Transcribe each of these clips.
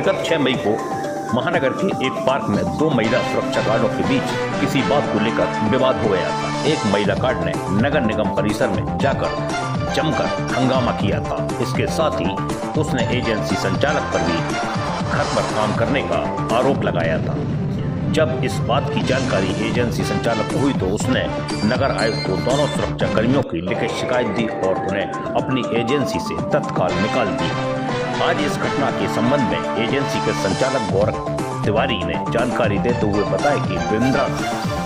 गत 6 मई को महानगर के एक पार्क में 2 महिला सुरक्षा गार्डों के बीच किसी बात को लेकर विवाद हो गया था। एक महिला गार्ड ने नगर निगम परिसर में जाकर जमकर हंगामा किया था। इसके साथ ही उसने एजेंसी संचालक पर भी घर पर काम करने का आरोप लगाया था। जब इस बात की जानकारी एजेंसी संचालक को हुई तो उसने नगर आयुक्त को दोनों सुरक्षा कर्मियों की लिखित शिकायत दी और उन्हें अपनी एजेंसी से तत्काल निकाल दिया। आज इस घटना के संबंध में एजेंसी के संचालक गौरव तिवारी ने जानकारी देते हुए बताया कि बिंद्रा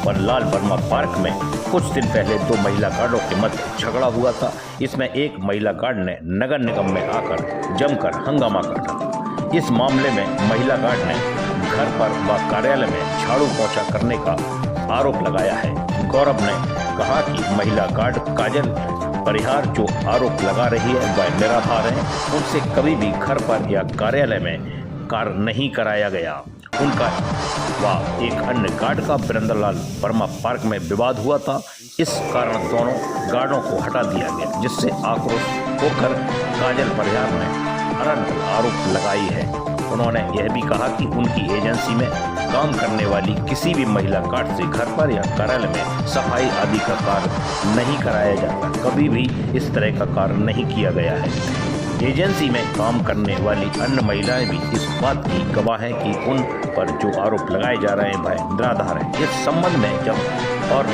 और लाल वर्मा पार्क में कुछ दिन पहले 2 महिला गार्डों के मध्य झगड़ा हुआ था। इसमें एक महिला गार्ड ने नगर निगम में आकर जमकर हंगामा करता। इस मामले में महिला गार्ड ने घर पर व कार्यालय में झाड़ू पोछा करने का आरोप लगाया है। गौरव ने कहा कि महिला गार्ड काजल परिहार जो आरोप लगा रही है वह निराधार है। उनसे कभी भी घर पर या कार्यालय में कार्य नहीं कराया गया। उनका व एक अन्य गार्ड का बिरंदरलाल वर्मा पार्क में विवाद हुआ था। इस कारण दोनों गार्डों को हटा दिया गया, जिससे आक्रोश होकर काजल परिहार ने अनंत आरोप लगाई है। उन्होंने यह भी कहा कि उनकी एजेंसी में काम करने वाली किसी भी महिला गार्ड से घर पर या कार्यालय में सफाई आदि का कार्य नहीं कराया जाता। कभी भी इस तरह का कार्य नहीं किया गया है। एजेंसी में काम करने वाली अन्य महिलाएं भी इस बात की गवाह हैं कि उन पर जो आरोप लगाए जा रहे हैं वह निराधार है। इस संबंध में जब और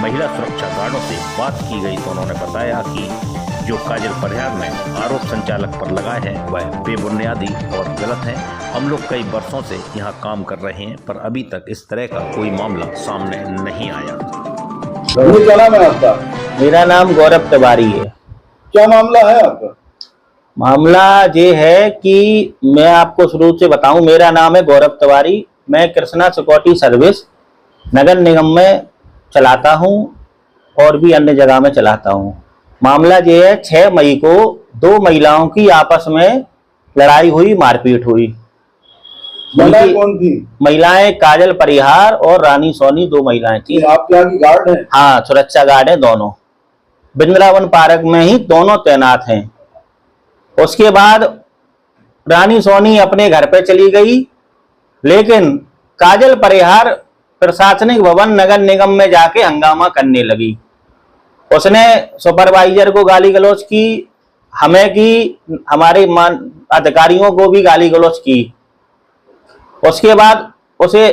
महिला सुरक्षा गार्डों से बात की गई तो उन्होंने बताया कि जो काजल परिहार ने आरोप संचालक पर लगाए हैं वह बेबुनियादी और गलत है। हम लोग कई वर्षों से यहाँ काम कर रहे हैं पर अभी तक इस तरह का कोई मामला सामने नहीं आया। क्या नाम है आपका? मेरा नाम गौरव तिवारी है। क्या मामला है आपका? मामला ये है कि मैं आपको शुरू से बताऊं, मेरा नाम है गौरव तिवारी। मैं कृष्णा सिक्योरिटी सर्विस नगर निगम में चलाता हूं और भी अन्य जगह में चलाता हूं। मामला ये है 6 मई को 2 महिलाओं की आपस में लड़ाई हुई, मारपीट हुई। महिलाएं कौन थी? महिलाएं काजल परिहार और रानी सोनी 2 महिलाएं थी। आपके यहाँ की गार्ड है? हाँ, सुरक्षा गार्ड है दोनों। बिंद्रावन पार्क में ही दोनों तैनात हैं। उसके बाद रानी सोनी अपने घर पे चली गई, लेकिन काजल परिहार प्रशासनिक भवन नगर निगम में जाके हंगामा करने लगी। उसने सुपरवाइजर को गाली गलौज की, हमें की, हमारे अधिकारियों को भी गाली गलौज की। उसके बाद उसे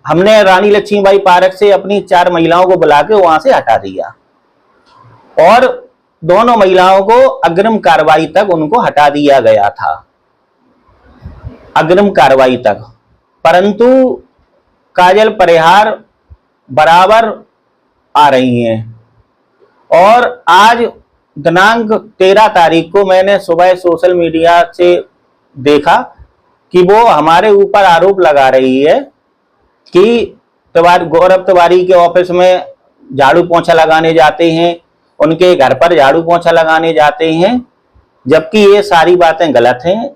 हमने रानी लक्ष्मीबाई पार्क से अपनी 4 महिलाओं को बुला के वहां से हटा दिया और दोनों महिलाओं को अग्रिम कार्रवाई तक उनको हटा दिया गया था, अग्रिम कार्रवाई तक। परंतु काजल परिहार बराबर आ रही हैं और आज दिनांक 13 तारीख को मैंने सुबह सोशल मीडिया से देखा कि वो हमारे ऊपर आरोप लगा रही है कि गौरव तिवारी के ऑफिस में झाड़ू पोछा लगाने जाते हैं, उनके घर पर झाड़ू पोछा लगाने जाते हैं, जबकि ये सारी बातें गलत हैं।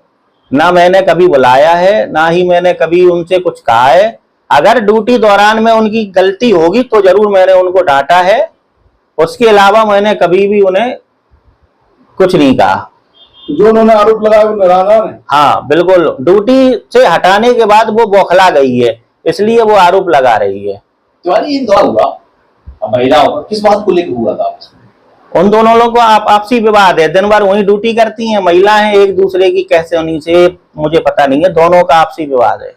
ना मैंने कभी बुलाया है, ना ही मैंने कभी उनसे कुछ कहा है। अगर ड्यूटी दौरान में उनकी गलती होगी तो जरूर मैंने उनको डांटा है, उसके अलावा मैंने कभी भी उन्हें कुछ नहीं कहा। जो उन्होंने आरोप लगाया वो निराधार है? हाँ बिल्कुल, ड्यूटी से हटाने के बाद वो बौखला गई है, इसलिए वो आरोप लगा रही है। तिवारी, ये दौर हुआ महिलाओं का किस बात को लेकर हुआ था? उन दोनों लोगों को आपसी विवाद है, दिन भर वही ड्यूटी करती हैं, महिला हैं, एक दूसरे की कैसे होनी से मुझे पता नहीं है, दोनों का आपसी विवाद है।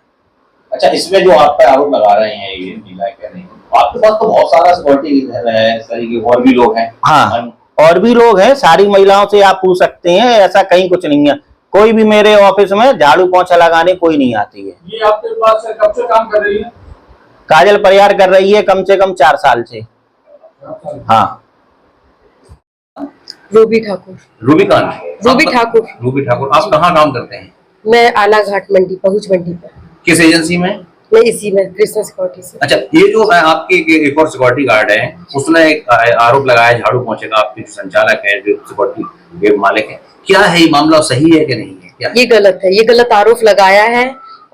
अच्छा, इसमें जो आप पे आरोप लगा रहे हैं ये महिलाएं कह रही हैं, आपके पास तो बहुत सारा सिक्योरिटी है, इस तरीके और भी लोग हैं। हाँ, और भी लोग हैं, सारी महिलाओं से आप पूछ सकते हैं, ऐसा कहीं कुछ नहीं है। कोई भी मेरे ऑफिस में झाड़ू पोछा लगाने कोई नहीं आती है। ये आपके पास कब से काम कर रही है? काजल परिहार कर रही है कम से कम 4 साल से। हाँ। रूबी ठाकुर। रूबी कौन? रूबी ठाकुर। रूबी ठाकुर, आप कहाँ काम करते हैं? मैं आला घाट मंडी, पहुंच मंडी पर। किस एजेंसी में? मैं इसी में कृष्णा सिक्योरिटी से। अच्छा, ये जो है आपके एक और सिक्योरिटी गार्ड है, उसने एक आरोप लगाया झाड़ू पोछे का, आपके संचालक है, जो सिक्योरिटी के मालिक है, क्या है ये मामला, सही है कि नहीं है? क्या ये गलत है, ये गलत आरोप लगाया है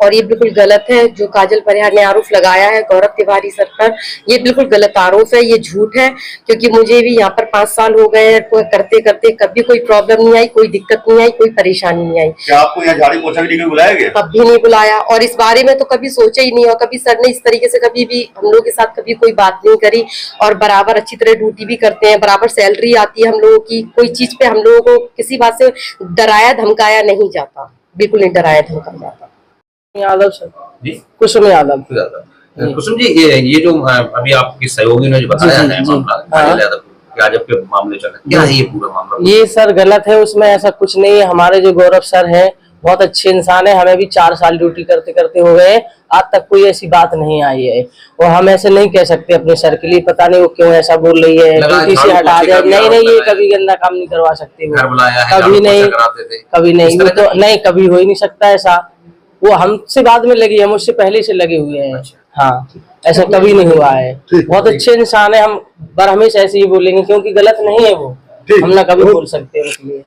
और ये बिल्कुल गलत है। जो काजल परिहार ने आरोप लगाया है गौरव तिवारी सर पर, ये बिल्कुल गलत आरोप है, ये झूठ है। क्योंकि मुझे भी यहाँ पर 5 साल हो गए हैं, करते करते कभी कोई प्रॉब्लम नहीं आई, कोई दिक्कत नहीं आई, कोई परेशानी नहीं आई। क्या आपको यहाँ झाड़ी पोछा के लिए बुलाया गया? कभी नहीं बुलाया, और इस बारे में तो कभी सोचा ही नहीं, और कभी सर ने इस तरीके से कभी भी हम लोगों के साथ कभी कोई बात नहीं करी। और बराबर अच्छी तरह ड्यूटी भी करते हैं, बराबर सैलरी आती है हम लोगों की। कोई चीज पे हम लोगों को किसी बात से डराया धमकाया नहीं जाता, बिल्कुल नहीं डराया धमकाया जाता। यादव सर जी कुसुम यादव। कुसुम जी, ये जो अभी आपके सहयोगी ने जो बताया है मामला काजल यादव के आज आपके मामले चल रहे हैं, क्या है ये पूरा मामला? ये सर गलत है, उसमें ऐसा कुछ नहीं है। हमारे जो गौरव सर हैं बहुत अच्छे इंसान है, हमें भी 4 साल ड्यूटी करते करते हो गए, आज तक कोई ऐसी बात नहीं आई है। और हम ऐसे नहीं कह सकते अपने सर के लिए, पता नहीं वो क्यों ऐसा बोल रही है, ड्यूटी से हटा दे। नहीं नहीं, ये कभी गंदा काम नहीं करवा सकते वो, कभी नहीं, कभी नहीं, वो तो नहीं, कभी हो ही नहीं सकता ऐसा। वो हमसे बाद में लगी है, मुझसे पहले से लगे हुए हैं। हाँ, ऐसा कभी नहीं हुआ है। बहुत अच्छे इंसान है, हम हमेशा ऐसे ही बोलेंगे क्योंकि गलत नहीं है वो, हम ना कभी बोल सकते हैं उसके लिए।